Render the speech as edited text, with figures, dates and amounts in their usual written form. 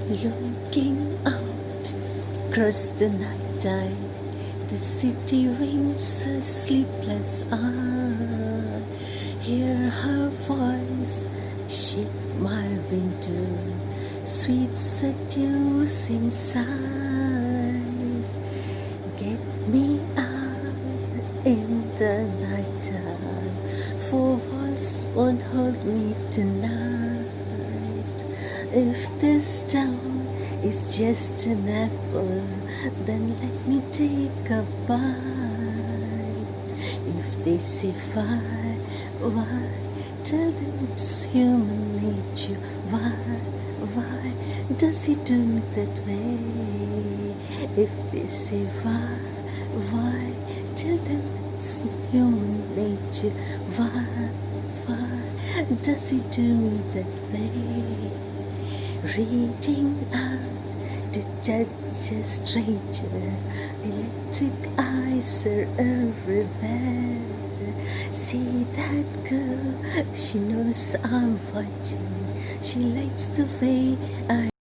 Looking out across the night time, the city winks a sleepless eye. Hear her voice shape my winter, sweet seducing sighs. Get me out in the night time, for walls won't hold me tonight. If this town is just an apple, then let me take a bite. If they say why, tell them it's human nature. Why does he do me that way? If they say why, tell them it's human nature. Why does he do me that way? Reaching out to touch a stranger, electric eyes are everywhere. See that girl, she knows I'm watching. She likes the way I